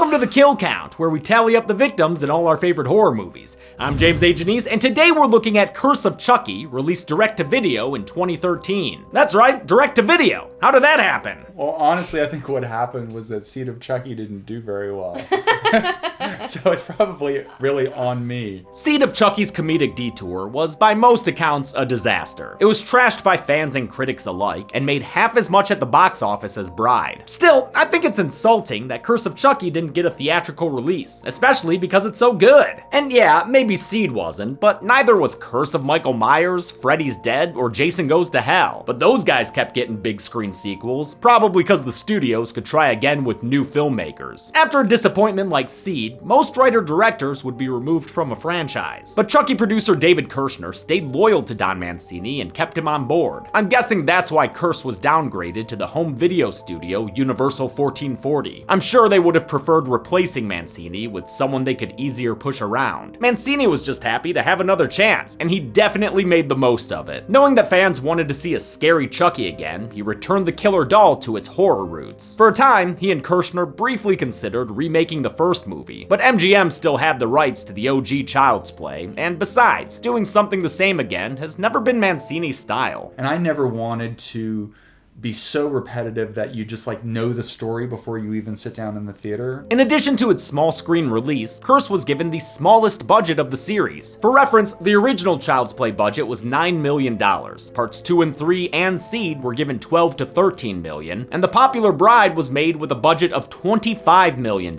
Welcome to the Kill Count, where we tally up the victims in all our favorite horror movies. I'm James A. Janice, and today we're looking at Curse of Chucky, released direct-to-video in 2013. That's right, direct-to-video. How did that happen? Well, honestly, I think what happened was that Seed of Chucky didn't do very well. So it's probably really on me. Seed of Chucky's comedic detour was, by most accounts, a disaster. It was trashed by fans and critics alike, and made half as much at the box office as Bride. Still, I think it's insulting that Curse of Chucky didn't get a theatrical release, especially because it's so good. And yeah, maybe Seed wasn't, but neither was Curse of Michael Myers, Freddy's Dead, or Jason Goes to Hell. But those guys kept getting big screen sequels, probably because the studios could try again with new filmmakers. After a disappointment like Seed, most writer-directors would be removed from a franchise. But Chucky producer David Kirshner stayed loyal to Don Mancini and kept him on board. I'm guessing that's why Curse was downgraded to the home video studio Universal 1440. I'm sure they would have preferred replacing Mancini with someone they could easier push around. Mancini was just happy to have another chance, and he definitely made the most of it. Knowing that fans wanted to see a scary Chucky again, he returned the killer doll to its horror roots. For a time, he and Kirshner briefly considered remaking the first movie, but MGM still had the rights to the OG Child's Play, and besides, doing something the same again has never been Mancini's style. And I never wanted to be so repetitive that you just know the story before you even sit down in the theater. In addition to its small screen release, Curse was given the smallest budget of the series. For reference, the original Child's Play budget was $9 million. Parts 2 and 3 and Seed were given $12 to $13 million, and the popular Bride was made with a budget of $25 million.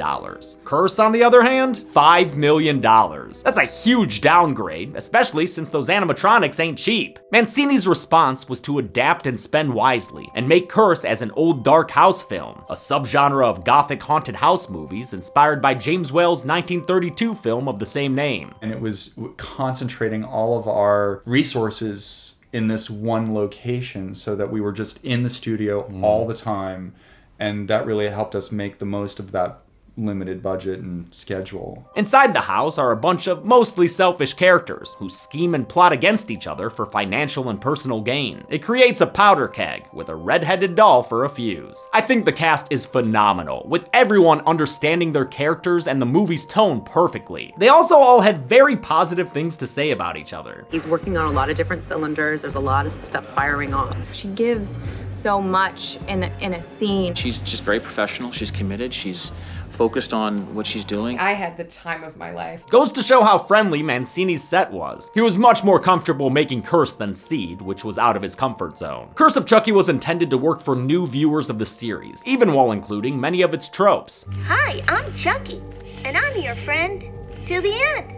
Curse, on the other hand, $5 million. That's a huge downgrade, especially since those animatronics ain't cheap. Mancini's response was to adapt and spend wisely, and make Curse as an old dark house film, a subgenre of gothic haunted house movies inspired by James Whale's 1932 film of the same name. And it was concentrating all of our resources in this one location so that we were just in the studio all the time, and that really helped us make the most of that limited budget and schedule. Inside the house are a bunch of mostly selfish characters who scheme and plot against each other for financial and personal gain. It creates a powder keg with a red-headed doll for a fuse. I think the cast is phenomenal, with everyone understanding their characters and the movie's tone perfectly. They also all had very positive things to say about each other. He's working on a lot of different cylinders. There's a lot of stuff firing off. She gives so much in a scene. She's just very professional. She's committed. She's focused on what she's doing. I had the time of my life. Goes to show how friendly Mancini's set was. He was much more comfortable making Curse than Seed, which was out of his comfort zone. Curse of Chucky was intended to work for new viewers of the series, even while including many of its tropes. Hi, I'm Chucky, and I'm your friend till the end.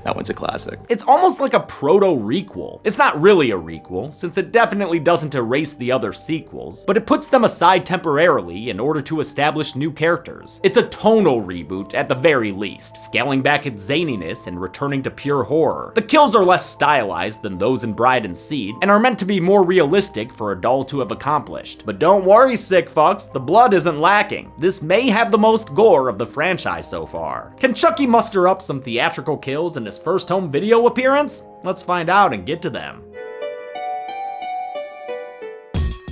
That one's a classic. It's almost like a proto-requel. It's not really a requel, since it definitely doesn't erase the other sequels, but it puts them aside temporarily in order to establish new characters. It's a tonal reboot at the very least, scaling back its zaniness and returning to pure horror. The kills are less stylized than those in Bride and Seed, and are meant to be more realistic for a doll to have accomplished. But don't worry, sick fucks, the blood isn't lacking. This may have the most gore of the franchise so far. Can Chucky muster up some theatrical kills in his first home video appearance? Let's find out and get to them.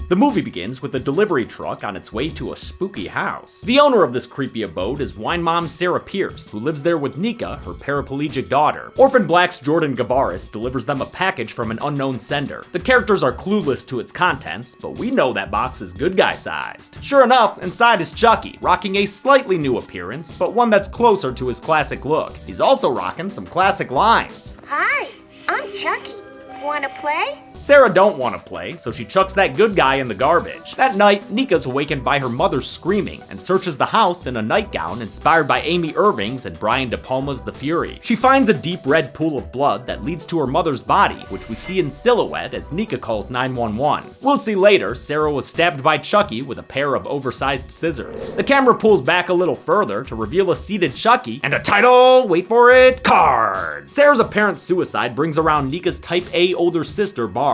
The movie begins with a delivery truck on its way to a spooky house. The owner of this creepy abode is wine mom Sarah Pierce, who lives there with Nika, her paraplegic daughter. Orphan Black's Jordan Gavaris delivers them a package from an unknown sender. The characters are clueless to its contents, but we know that box is good guy sized. Sure enough, inside is Chucky, rocking a slightly new appearance, but one that's closer to his classic look. He's also rocking some classic lines. Hi, I'm Chucky. Wanna play? Sarah don't want to play, so she chucks that good guy in the garbage. That night, Nika's awakened by her mother screaming and searches the house in a nightgown inspired by Amy Irving's and Brian De Palma's The Fury. She finds a deep red pool of blood that leads to her mother's body, which we see in silhouette as Nika calls 911. We'll see later, Sarah was stabbed by Chucky with a pair of oversized scissors. The camera pulls back a little further to reveal a seated Chucky and a title, wait for it, card. Sarah's apparent suicide brings around Nika's type A older sister, Barb.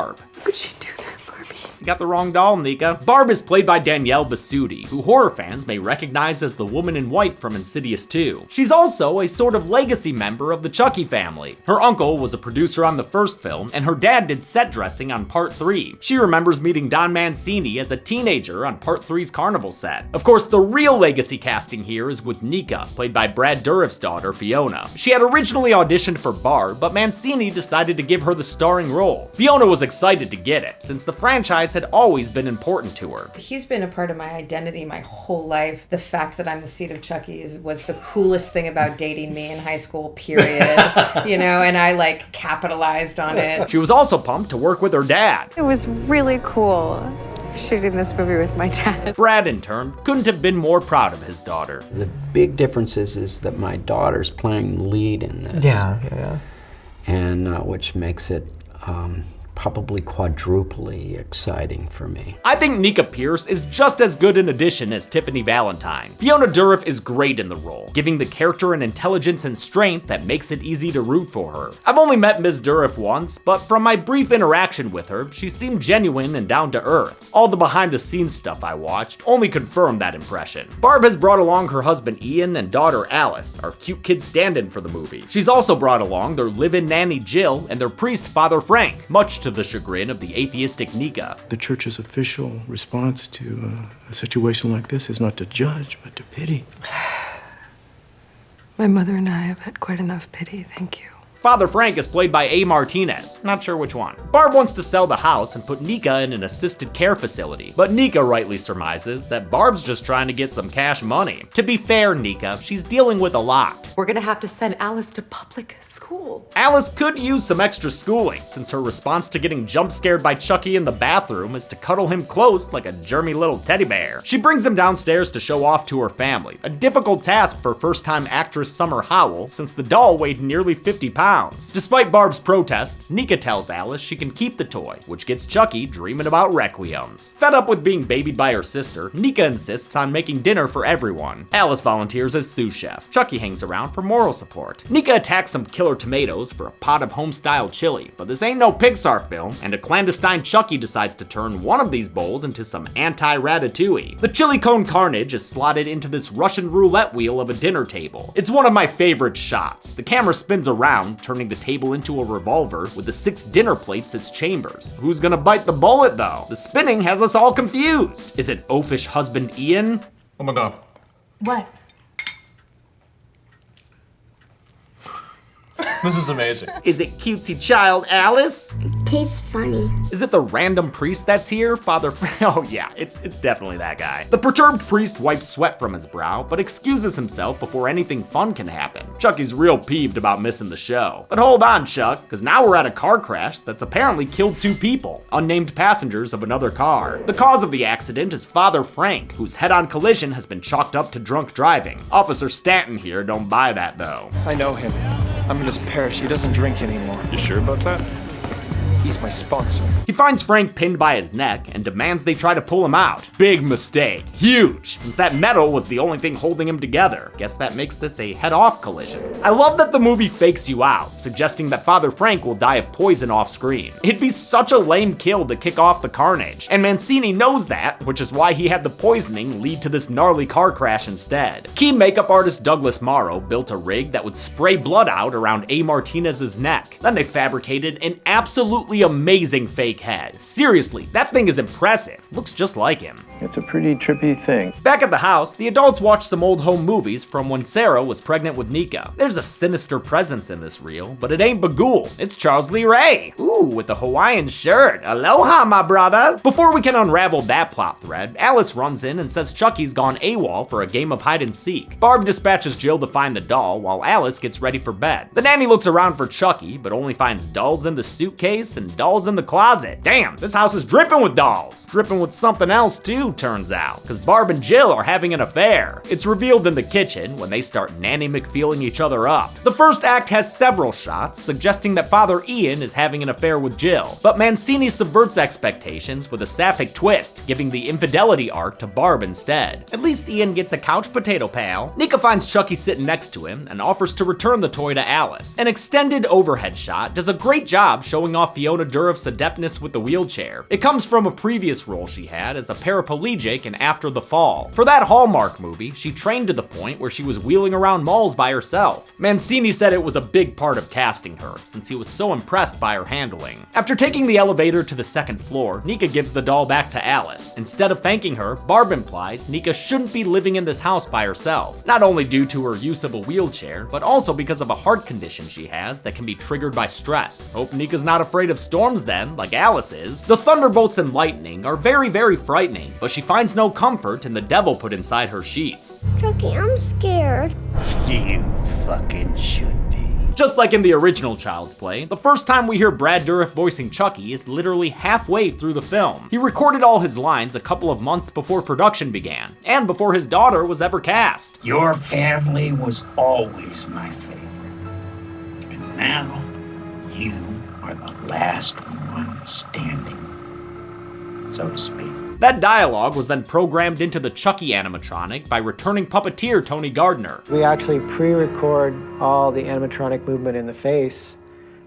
Would she do that for me? You got the wrong doll, Nika. Barb is played by Danielle Basutti, who horror fans may recognize as the woman in white from Insidious 2. She's also a sort of legacy member of the Chucky family. Her uncle was a producer on the first film, and her dad did set dressing on part 3. She remembers meeting Don Mancini as a teenager on part 3's carnival set. Of course, the real legacy casting here is with Nika, played by Brad Dourif's daughter, Fiona. She had originally auditioned for Barb, but Mancini decided to give her the starring role. Fiona was excited to get it, since the franchise had always been important to her. He's been a part of my identity my whole life. The fact that I'm the seed of Chucky was the coolest thing about dating me in high school, period. You know, and I like capitalized on it. She was also pumped to work with her dad. It was really cool shooting this movie with my dad. Brad, in turn, couldn't have been more proud of his daughter. The big difference is that my daughter's playing the lead in this. Yeah. And which makes it probably quadruply exciting for me. I think Nika Pierce is just as good an addition as Tiffany Valentine. Fiona Dourif is great in the role, giving the character an intelligence and strength that makes it easy to root for her. I've only met Ms. Dourif once, but from my brief interaction with her, she seemed genuine and down to earth. All the behind the scenes stuff I watched only confirmed that impression. Barb has brought along her husband Ian and daughter Alice, our cute kid stand-in for the movie. She's also brought along their live-in nanny Jill and their priest Father Frank, much to the chagrin of the atheistic Nika. The church's official response to a situation like this is not to judge, but to pity. My mother and I have had quite enough pity, thank you. Father Frank is played by A. Martinez, not sure which one. Barb wants to sell the house and put Nika in an assisted care facility, but Nika rightly surmises that Barb's just trying to get some cash money. To be fair, Nika, she's dealing with a lot. We're gonna have to send Alice to public school. Alice could use some extra schooling, since her response to getting jump scared by Chucky in the bathroom is to cuddle him close like a germy little teddy bear. She brings him downstairs to show off to her family, a difficult task for first-time actress Summer Howell, since the doll weighed nearly 50 pounds. Despite Barb's protests, Nika tells Alice she can keep the toy, which gets Chucky dreaming about requiems. Fed up with being babied by her sister, Nika insists on making dinner for everyone. Alice volunteers as sous chef. Chucky hangs around for moral support. Nika attacks some killer tomatoes for a pot of home-style chili, but this ain't no Pixar film, and a clandestine Chucky decides to turn one of these bowls into some anti-ratatouille. The chili cone carnage is slotted into this Russian roulette wheel of a dinner table. It's one of my favorite shots. The camera spins around, turning the table into a revolver with the 6 dinner plates its chambers. Who's gonna bite the bullet though? The spinning has us all confused. Is it oafish husband Ian? Oh my god. What? This is amazing. Is it cutesy child Alice? Tastes funny. Is it the random priest that's here, Father Oh yeah, it's definitely that guy. The perturbed priest wipes sweat from his brow, but excuses himself before anything fun can happen. Chucky's real peeved about missing the show. But hold on, Chuck, because now we're at a car crash that's apparently killed 2 people, unnamed passengers of another car. The cause of the accident is Father Frank, whose head-on collision has been chalked up to drunk driving. Officer Stanton here don't buy that though. I know him. I'm in his parish. He doesn't drink anymore. You sure about that? He's my sponsor. He finds Frank pinned by his neck and demands they try to pull him out. Big mistake. Huge, since that metal was the only thing holding him together. Guess that makes this a head-off collision. I love that the movie fakes you out, suggesting that Father Frank will die of poison off screen. It'd be such a lame kill to kick off the carnage, and Mancini knows that, which is why he had the poisoning lead to this gnarly car crash instead. Key makeup artist Douglas Morrow built a rig that would spray blood out around A. Martinez's neck. Then they fabricated an absolutely amazing fake head. Seriously, that thing is impressive. Looks just like him. It's a pretty trippy thing. Back at the house, the adults watch some old home movies from when Sarah was pregnant with Nika. There's a sinister presence in this reel, but it ain't Bagul. It's Charles Lee Ray. Ooh, with the Hawaiian shirt. Aloha, my brother. Before we can unravel that plot thread, Alice runs in and says Chucky's gone AWOL for a game of hide and seek. Barb dispatches Jill to find the doll while Alice gets ready for bed. The nanny looks around for Chucky, but only finds dolls in the suitcase and dolls in the closet. Damn, this house is dripping with dolls. Dripping with something else too, turns out, because Barb and Jill are having an affair. It's revealed in the kitchen when they start Nanny McFeeling each other up. The first act has several shots suggesting that Father Ian is having an affair with Jill, but Mancini subverts expectations with a sapphic twist, giving the infidelity arc to Barb instead. At least Ian gets a couch potato pal. Nika finds Chucky sitting next to him and offers to return the toy to Alice. An extended overhead shot does a great job showing off Fiona Fiona Dourif's adeptness with the wheelchair. It comes from a previous role she had as a paraplegic in After the Fall. For that Hallmark movie, she trained to the point where she was wheeling around malls by herself. Mancini said it was a big part of casting her, since he was so impressed by her handling. After taking the elevator to the second floor, Nika gives the doll back to Alice. Instead of thanking her, Barb implies Nika shouldn't be living in this house by herself, not only due to her use of a wheelchair, but also because of a heart condition she has that can be triggered by stress. Hope Nika's not afraid of storms then, like Alice is. The thunderbolts and lightning are very, very frightening, but she finds no comfort in the devil put inside her sheets. Chucky, I'm scared. You fucking should be. Just like in the original Child's Play, the first time we hear Brad Dourif voicing Chucky is literally halfway through the film. He recorded all his lines a couple of months before production began, and before his daughter was ever cast. Your family was always my favorite. And now, you are the last one standing, so to speak. That dialogue was then programmed into the Chucky animatronic by returning puppeteer Tony Gardner. We actually pre-record all the animatronic movement in the face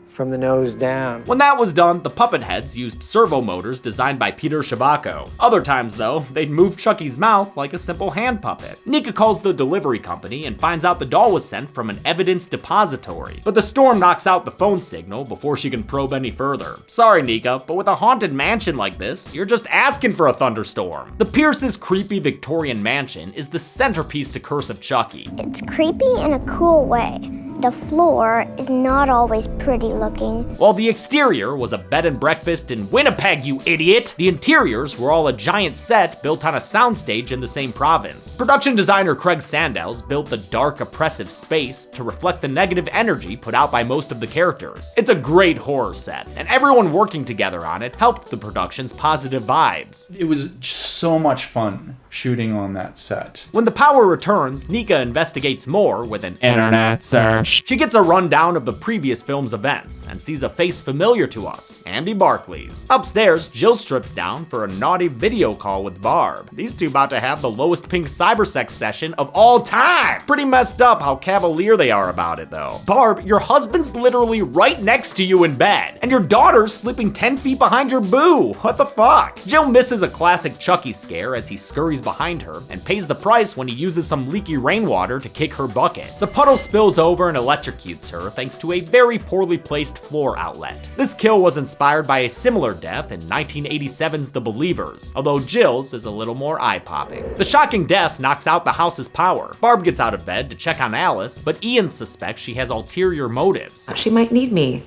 from the nose down. When that was done, the puppet heads used servo motors designed by Peter Shabako. Other times though, they'd move Chucky's mouth like a simple hand puppet. Nika calls the delivery company and finds out the doll was sent from an evidence depository, but the storm knocks out the phone signal before she can probe any further. Sorry Nika, but with a haunted mansion like this, you're just asking for a thunderstorm. The Pierce's creepy Victorian mansion is the centerpiece to Curse of Chucky. It's creepy in a cool way. The floor is not always pretty looking. While the exterior was a bed and breakfast in Winnipeg, you idiot, the interiors were all a giant set built on a soundstage in the same province. Production designer Craig Sandows built the dark, oppressive space to reflect the negative energy put out by most of the characters. It's a great horror set, and everyone working together on it helped the production's positive vibes. It was so much fun shooting on that set. When the power returns, Nika investigates more with an internet search. She gets a rundown of the previous film's events and sees a face familiar to us, Andy Barclay's. Upstairs, Jill strips down for a naughty video call with Barb. These two about to have the lowest pink cybersex session of all time. Pretty messed up how cavalier they are about it though. Barb, your husband's literally right next to you in bed, and your daughter's sleeping 10 feet behind your boo. What the fuck? Jill misses a classic Chucky scare as he scurries behind her and pays the price when he uses some leaky rainwater to kick her bucket. The puddle spills over and electrocutes her thanks to a very poorly placed floor outlet. This kill was inspired by a similar death in 1987's The Believers, although Jill's is a little more eye-popping. The shocking death knocks out the house's power. Barb gets out of bed to check on Alice, but Ian suspects she has ulterior motives. She might need me.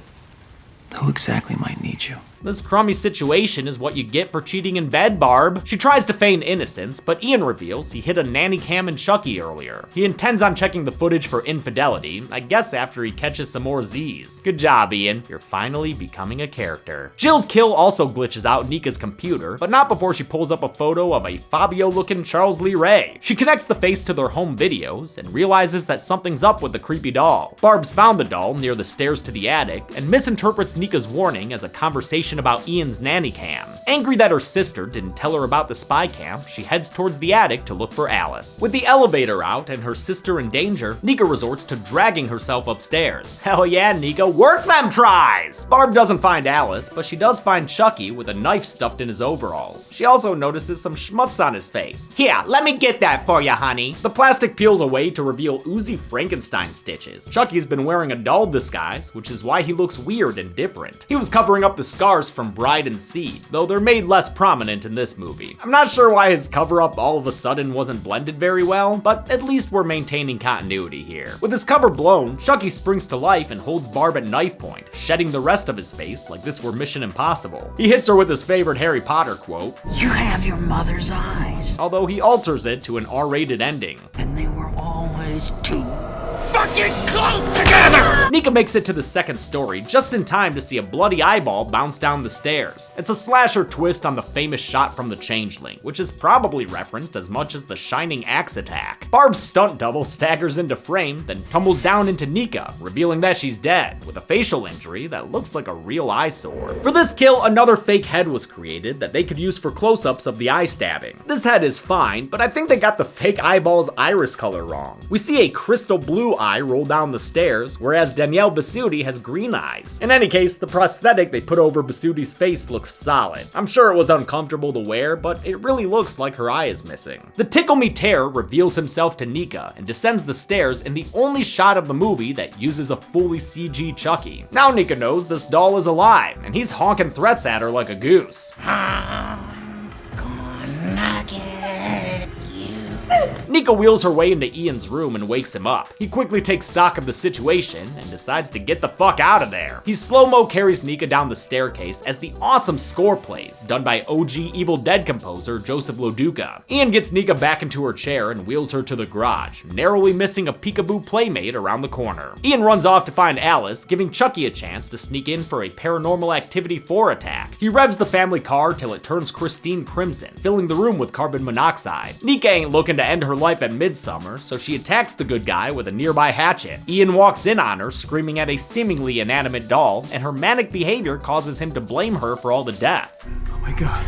Who exactly might need you? This crummy situation is what you get for cheating in bed, Barb. She tries to feign innocence, but Ian reveals he hit a nanny cam in Chucky earlier. He intends on checking the footage for infidelity, I guess after he catches some more Z's. Good job, Ian. You're finally becoming a character. Jill's kill also glitches out Nika's computer, but not before she pulls up a photo of a Fabio-looking Charles Lee Ray. She connects the face to their home videos and realizes that something's up with the creepy doll. Barb's found the doll near the stairs to the attic and misinterprets Nika's warning as a conversation about Ian's nanny cam. Angry that her sister didn't tell her about the spy cam, she heads towards the attic to look for Alice. With the elevator out and her sister in danger, Nika resorts to dragging herself upstairs. Hell yeah, Nika, work them tries! Barb doesn't find Alice, but she does find Chucky with a knife stuffed in his overalls. She also notices some schmutz on his face. Here, let me get that for you, honey. The plastic peels away to reveal oozy Frankenstein stitches. Chucky's been wearing a doll disguise, which is why he looks weird and different. He was covering up the scars from Bride and Seed, though they're made less prominent in this movie. I'm not sure why his cover-up all of a sudden wasn't blended very well, but at least we're maintaining continuity here. With his cover blown, Chucky springs to life and holds Barb at knife point, shedding the rest of his face like this were Mission Impossible. He hits her with his favorite Harry Potter quote, "You have your mother's eyes." Although he alters it to an R-rated ending. And they were always too fucking close together! Nika makes it to the second story just in time to see a bloody eyeball bounce down the stairs. It's a slasher twist on the famous shot from The Changeling, which is probably referenced as much as the Shining axe attack. Barb's stunt double staggers into frame, then tumbles down into Nika, revealing that she's dead, with a facial injury that looks like a real eyesore. For this kill, another fake head was created that they could use for close-ups of the eye stabbing. This head is fine, but I think they got the fake eyeball's iris color wrong. We see a crystal blue eye eye roll down the stairs, whereas Danielle Bisutti has green eyes. In any case, the prosthetic they put over Bisutti's face looks solid. I'm sure it was uncomfortable to wear, but it really looks like her eye is missing. The Tickle Me Terror reveals himself to Nika and descends the stairs in the only shot of the movie that uses a fully CG Chucky. Now Nika knows this doll is alive, and he's honking threats at her like a goose. Nika wheels her way into Ian's room and wakes him up. He quickly takes stock of the situation and decides to get the fuck out of there. He slow-mo carries Nika down the staircase as the awesome score plays, done by OG Evil Dead composer Joseph Loduca. Ian gets Nika back into her chair and wheels her to the garage, narrowly missing a peekaboo playmate around the corner. Ian runs off to find Alice, giving Chucky a chance to sneak in for a Paranormal Activity 4 attack. He revs the family car till it turns Christine crimson, filling the room with carbon monoxide. Nika ain't looking to end her life at Midsummer, so she attacks the good guy with a nearby hatchet. Ian walks in on her, screaming at a seemingly inanimate doll, and her manic behavior causes him to blame her for all the death. Oh my God.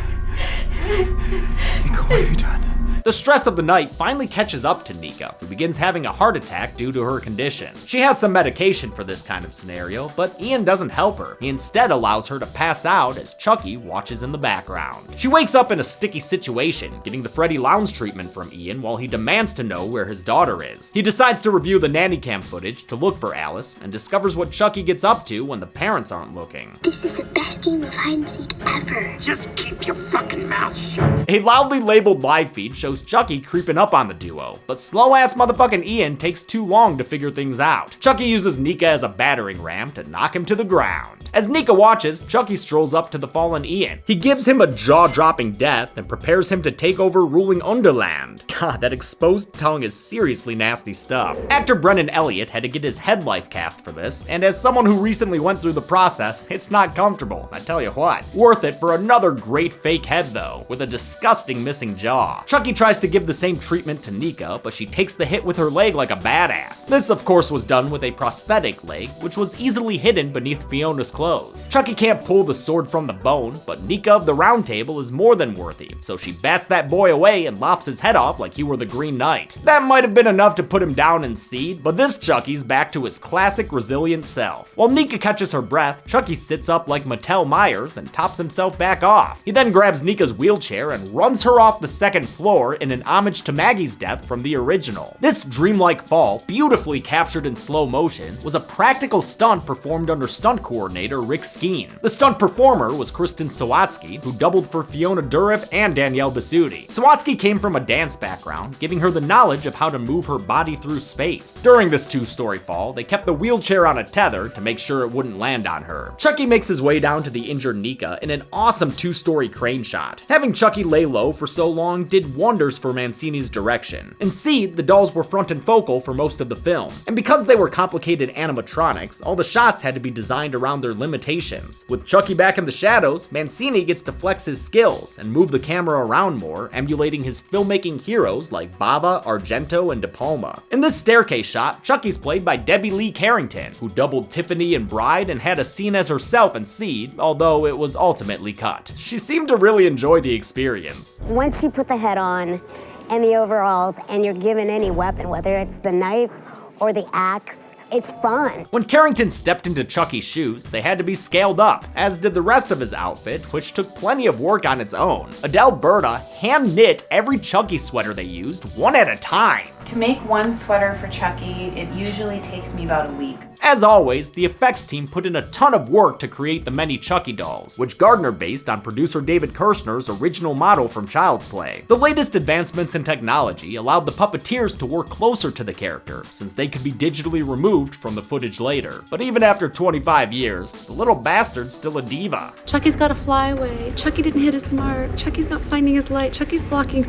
Nika, what have you done? The stress of the night finally catches up to Nika, who begins having a heart attack due to her condition. She has some medication for this kind of scenario, but Ian doesn't help her. He instead allows her to pass out as Chucky watches in the background. She wakes up in a sticky situation, getting the Freddy Lounge treatment from Ian while he demands to know where his daughter is. He decides to review the nanny cam footage to look for Alice, and discovers what Chucky gets up to when the parents aren't looking. This is the best game of hide and seek ever. Just keep your fucking mouth shut. A loudly labeled live feed shows Chucky creeping up on the duo, but slow-ass motherfucking Ian takes too long to figure things out. Chucky uses Nika as a battering ram to knock him to the ground. As Nika watches, Chucky strolls up to the fallen Ian. He gives him a jaw-dropping death and prepares him to take over ruling Underland. God, that exposed tongue is seriously nasty stuff. Actor Brennan Elliott had to get his head life cast for this, and as someone who recently went through the process, it's not comfortable, I tell you what. Worth it for another great fake head though, with a disgusting missing jaw. Chucky tries to give the same treatment to Nika, but she takes the hit with her leg like a badass. This of course was done with a prosthetic leg, which was easily hidden beneath Fiona's clothes. Chucky can't pull the sword from the bone, but Nika of the Round Table is more than worthy, so she bats that boy away and lops his head off like he were the Green Knight. That might have been enough to put him down in seed, but this Chucky's back to his classic resilient self. While Nika catches her breath, Chucky sits up like Mattel Myers and tops himself back off. He then grabs Nika's wheelchair and runs her off the second floor in an homage to Maggie's death from the original. This dreamlike fall, beautifully captured in slow motion, was a practical stunt performed under stunt coordinator Rick Skeen. The stunt performer was Kristen Sawatsky, who doubled for Fiona Dourif and Danielle Bisutti. Sawatsky came from a dance background, giving her the knowledge of how to move her body through space. During this two-story fall, they kept the wheelchair on a tether to make sure it wouldn't land on her. Chucky makes his way down to the injured Nika in an awesome two-story crane shot. Having Chucky lay low for so long did wonders for Mancini's direction. In Seed, the dolls were front and focal for most of the film, and because they were complicated animatronics, all the shots had to be designed around their limitations. With Chucky back in the shadows, Mancini gets to flex his skills and move the camera around more, emulating his filmmaking heroes like Bava, Argento, and De Palma. In this staircase shot, Chucky's played by Debbie Lee Carrington, who doubled Tiffany in Bride and had a scene as herself in Seed, although it was ultimately cut. She seemed to really enjoy the experience. Once you put the head on and the overalls and you're given any weapon, whether it's the knife or the axe, it's fun. When Carrington stepped into Chucky's shoes, they had to be scaled up, as did the rest of his outfit, which took plenty of work on its own. Adele Berta hand-knit every Chucky sweater they used, one at a time. To make one sweater for Chucky, it usually takes me about a week. As always, the effects team put in a ton of work to create the many Chucky dolls, which Gardner based on producer David Kirshner's original model from Child's Play. The latest advancements in technology allowed the puppeteers to work closer to the character, since they could be digitally removed from the footage later. But even after 25 years, the little bastard's still a diva. Chucky's got to fly away. Chucky didn't hit his mark. Chucky's not finding his light. Chucky's blocking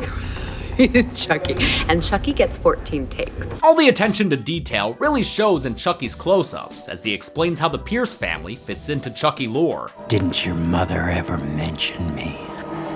He's Chucky. And Chucky gets 14 takes. All the attention to detail really shows in Chucky's close-ups, as he explains how the Pierce family fits into Chucky lore. Didn't your mother ever mention me?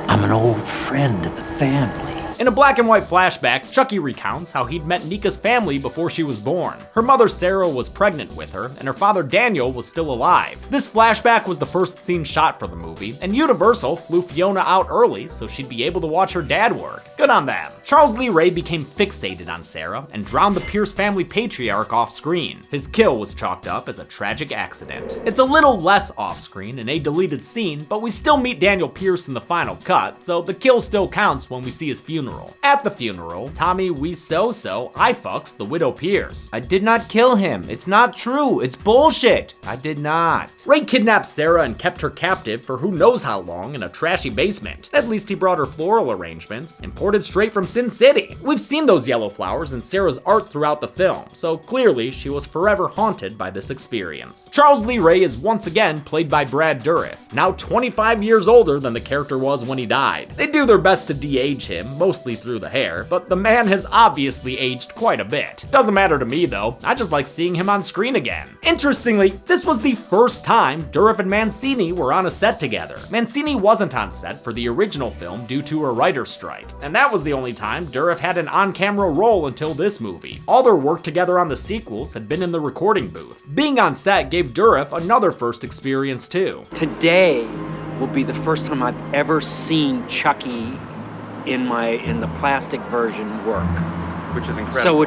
I'm an old friend of the family. In a black and white flashback, Chucky recounts how he'd met Nika's family before she was born. Her mother Sarah was pregnant with her, and her father Daniel was still alive. This flashback was the first scene shot for the movie, and Universal flew Fiona out early so she'd be able to watch her dad work. Good on them. Charles Lee Ray became fixated on Sarah and drowned the Pierce family patriarch off screen. His kill was chalked up as a tragic accident. It's a little less off screen in a deleted scene, but we still meet Daniel Pierce in the final cut, so the kill still counts when we see his funeral. At the funeral, Tommy Wiseau I fucks the widow Pierce. I did not kill him. It's not true. It's bullshit. I did not. Ray kidnapped Sarah and kept her captive for who knows how long in a trashy basement. At least he brought her floral arrangements, imported straight from Sin City. We've seen those yellow flowers in Sarah's art throughout the film, so clearly she was forever haunted by this experience. Charles Lee Ray is once again played by Brad Dourif, now 25 years older than the character was when he died. They do their best to de-age him, mostly through the hair, but the man has obviously aged quite a bit. Doesn't matter to me though, I just like seeing him on screen again. Interestingly, this was the first time Dourif and Mancini were on a set together. Mancini wasn't on set for the original film due to a writer's strike, and that was the only time Dourif had an on-camera role until this movie. All their work together on the sequels had been in the recording booth. Being on set gave Dourif another first experience too. Today will be the first time I've ever seen Chucky in the plastic version work. Which is incredible.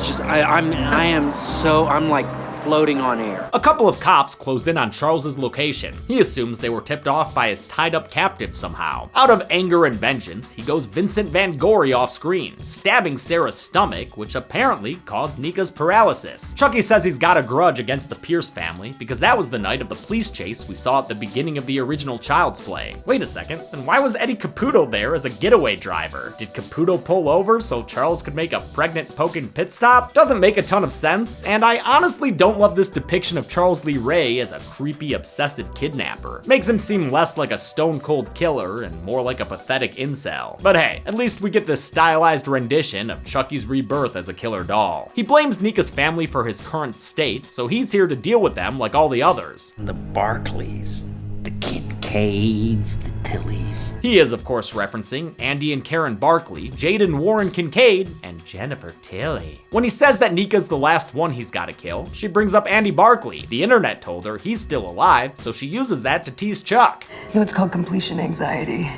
I'm like floating on air. A couple of cops close in on Charles's location. He assumes they were tipped off by his tied-up captive somehow. Out of anger and vengeance, he goes Vincent Van Gogh off screen, stabbing Sarah's stomach, which apparently caused Nika's paralysis. Chucky says he's got a grudge against the Pierce family because that was the night of the police chase we saw at the beginning of the original Child's Play. Wait a second, then why was Eddie Caputo there as a getaway driver? Did Caputo pull over so Charles could make a pregnant poking pit stop? Doesn't make a ton of sense, and I honestly don't love this depiction of Charles Lee Ray as a creepy, obsessive kidnapper. Makes him seem less like a stone-cold killer and more like a pathetic incel. But hey, at least we get this stylized rendition of Chucky's rebirth as a killer doll. He blames Nika's family for his current state, so he's here to deal with them like all the others. The Barclays, the Kincaids, the Tillys. He is, of course, referencing Andy and Karen Barkley, Jade and Warren Kincaid, and Jennifer Tilly. When he says that Nika's the last one he's gotta kill, she brings up Andy Barkley. The internet told her he's still alive, so she uses that to tease Chuck. You know, it's called completion anxiety.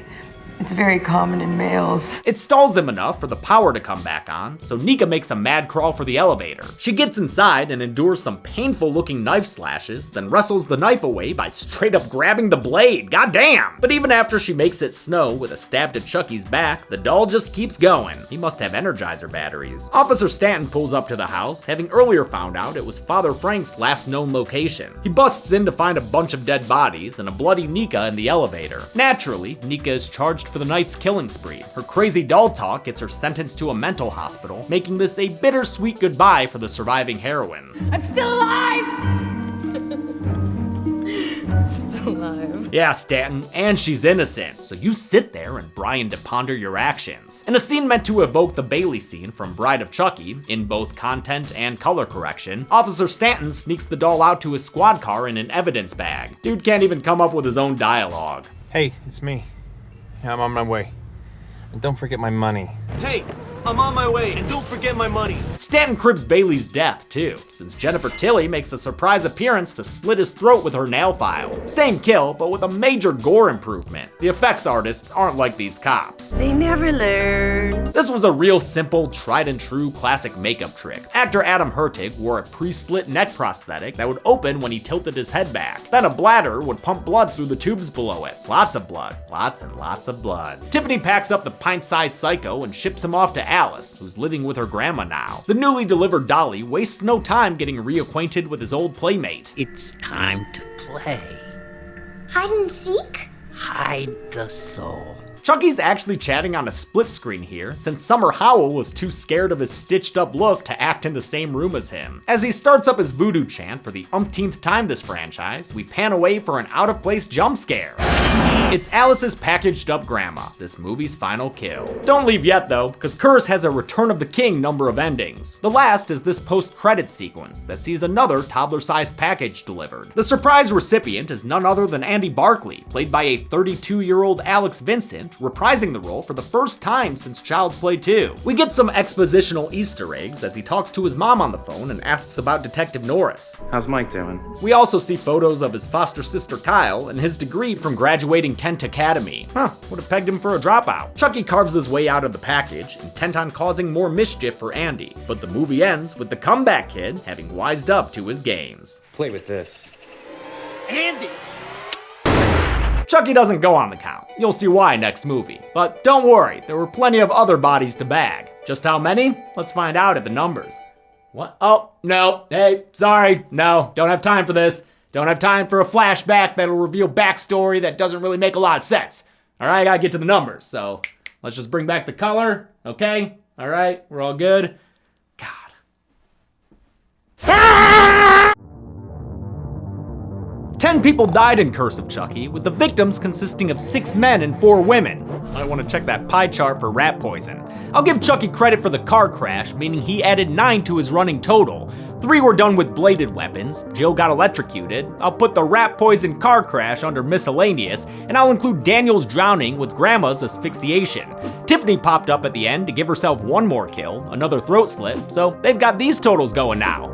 It's very common in males. It stalls him enough for the power to come back on, so Nika makes a mad crawl for the elevator. She gets inside and endures some painful looking knife slashes, then wrestles the knife away by straight up grabbing the blade, goddamn! But even after she makes it snow with a stab to Chucky's back, the doll just keeps going. He must have Energizer batteries. Officer Stanton pulls up to the house, having earlier found out it was Father Frank's last known location. He busts in to find a bunch of dead bodies and a bloody Nika in the elevator. Naturally, Nika is charged for the night's killing spree. Her crazy doll talk gets her sentenced to a mental hospital, making this a bittersweet goodbye for the surviving heroine. I'm still alive! Still alive. Yeah, Stanton, and she's innocent, so you sit there and Brian to ponder your actions. In a scene meant to evoke the Bailey scene from Bride of Chucky, in both content and color correction, Officer Stanton sneaks the doll out to his squad car in an evidence bag. Dude can't even come up with his own dialogue. Hey, it's me. I'm on my way. And don't forget my money. Hey, I'm on my way, and don't forget my money. Stanton cribs Bailey's death, too, since Jennifer Tilly makes a surprise appearance to slit his throat with her nail file. Same kill, but with a major gore improvement. The effects artists aren't like these cops. They never learn. This was a real simple, tried and true classic makeup trick. Actor Adam Hertig wore a pre-slit neck prosthetic that would open when he tilted his head back. Then a bladder would pump blood through the tubes below it. Lots of blood. Lots and lots of blood. Tiffany packs up the pint-sized Psycho and ships him off to Alice, who's living with her grandma now. The newly delivered Dolly wastes no time getting reacquainted with his old playmate. It's time to play. Hide and seek? Hide the soul. Chucky's actually chatting on a split screen here, since Summer Howell was too scared of his stitched up look to act in the same room as him. As he starts up his voodoo chant for the umpteenth time this franchise, we pan away for an out-of-place jump scare. It's Alice's packaged up grandma, this movie's final kill. Don't leave yet though, because Curse has a Return of the King number of endings. The last is this post-credits sequence that sees another toddler-sized package delivered. The surprise recipient is none other than Andy Barkley, played by a 32-year-old Alex Vincent, reprising the role for the first time since Child's Play 2. We get some expositional Easter eggs as he talks to his mom on the phone and asks about Detective Norris. How's Mike doing? We also see photos of his foster sister Kyle and his degree from graduating Kent Academy. Would have pegged him for a dropout. Chucky carves his way out of the package, intent on causing more mischief for Andy, but the movie ends with the comeback kid having wised up to his games. Play with this. Andy! Chucky doesn't go on the count. You'll see why next movie. But don't worry, there were plenty of other bodies to bag. Just how many? Let's find out at the numbers. What? Oh, no. Hey, sorry. No, don't have time for this. Don't have time for a flashback that'll reveal backstory that doesn't really make a lot of sense. All right, I gotta get to the numbers. So let's just bring back the color. Okay? All right, we're all good. 10 people died in Curse of Chucky, with the victims consisting of 6 men and 4 women. I want to check that pie chart for rat poison. I'll give Chucky credit for the car crash, meaning he added 9 to his running total. 3 were done with bladed weapons, Jill got electrocuted, I'll put the rat poison car crash under miscellaneous, and I'll include Daniel's drowning with Grandma's asphyxiation. Tiffany popped up at the end to give herself 1 more kill, another throat slit, so they've got these totals going now.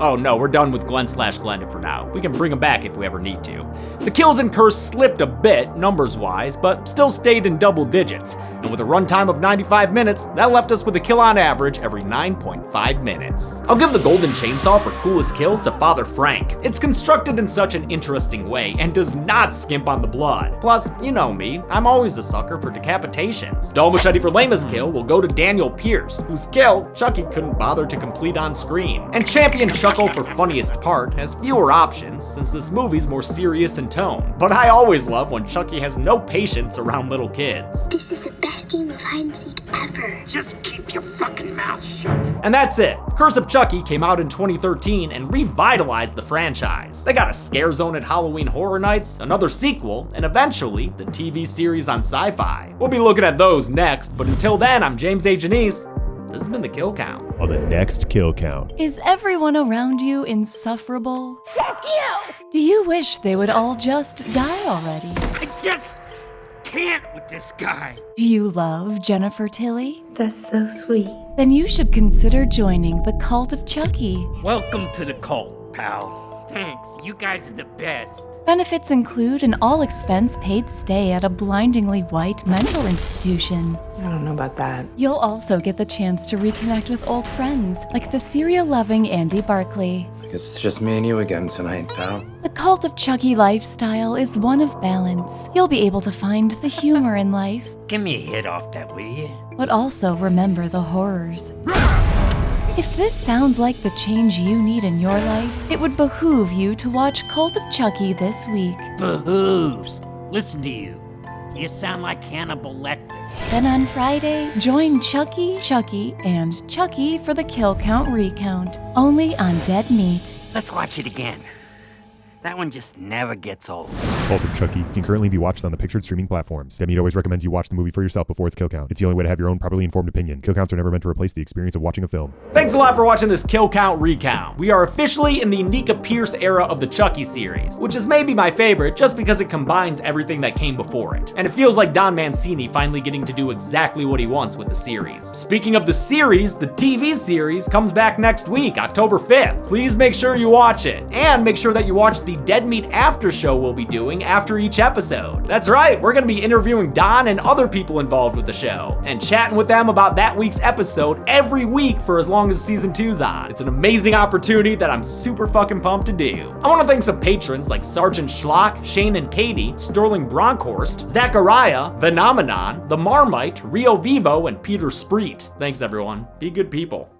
Oh no, we're done with Glenn/Glenda for now. We can bring him back if we ever need to. The kills in Curse slipped a bit, numbers-wise, but still stayed in double digits. And with a runtime of 95 minutes, that left us with a kill on average every 9.5 minutes. I'll give the golden chainsaw for coolest kill to Father Frank. It's constructed in such an interesting way and does not skimp on the blood. Plus, you know me, I'm always a sucker for decapitations. Dull machete for lamest kill will go to Daniel Pierce, whose kill Chucky couldn't bother to complete on screen. And Champion Chuckle for funniest part has fewer options since this movie's more serious in tone. But I always love when Chucky has no patience around little kids. This is the best game of hide and seek ever. Just keep your fucking mouth shut. And that's it. Curse of Chucky came out in 2013 and revitalized the franchise. They got a scare zone at Halloween Horror Nights, another sequel, and eventually the TV series on Sci-Fi. We'll be looking at those next, but until then, I'm James A. Janice. This has been the Kill Count. On the next Kill Count. Is everyone around you insufferable? Fuck you! Do you wish they would all just die already? I just can't with this guy. Do you love Jennifer Tilly? That's so sweet. Then you should consider joining the Cult of Chucky. Welcome to the cult, pal. Thanks, you guys are the best. Benefits include an all-expense-paid stay at a blindingly white mental institution. I don't know about that. You'll also get the chance to reconnect with old friends, like the cereal-loving Andy Barkley. I guess it's just me and you again tonight, pal. The Cult of Chucky lifestyle is one of balance. You'll be able to find the humor in life, Give me a hit off that, will you? but also remember the horrors. If this sounds like the change you need in your life, it would behoove you to watch Cult of Chucky this week. Behooves. Listen to you. You sound like Hannibal Lecter. Then on Friday, join Chucky, Chucky, and Chucky for the Kill Count Recount, only on Dead Meat. Let's watch it again. That one just never gets old. Cult of Chucky can currently be watched on the pictured streaming platforms. Demi always recommends you watch the movie for yourself before its kill count. It's the only way to have your own properly informed opinion. Kill counts are never meant to replace the experience of watching a film. Thanks a lot for watching this Kill Count Recount. We are officially in the Nika Pierce era of the Chucky series, which is maybe my favorite just because it combines everything that came before it. And it feels like Don Mancini finally getting to do exactly what he wants with the series. Speaking of the series, the TV series comes back next week, October 5th. Please make sure you watch it. And make sure that you watch the Dead Meat after show we'll be doing after each episode. That's right, we're gonna be interviewing Don and other people involved with the show, and chatting with them about that week's episode every week for as long as season 2's on. It's an amazing opportunity that I'm super fucking pumped to do. I wanna thank some patrons like Sergeant Schlock, Shane and Katie, Sterling Bronkhorst, Zachariah, Phenomenon, The Marmite, Rio Vivo, and Peter Spreet. Thanks everyone, be good people.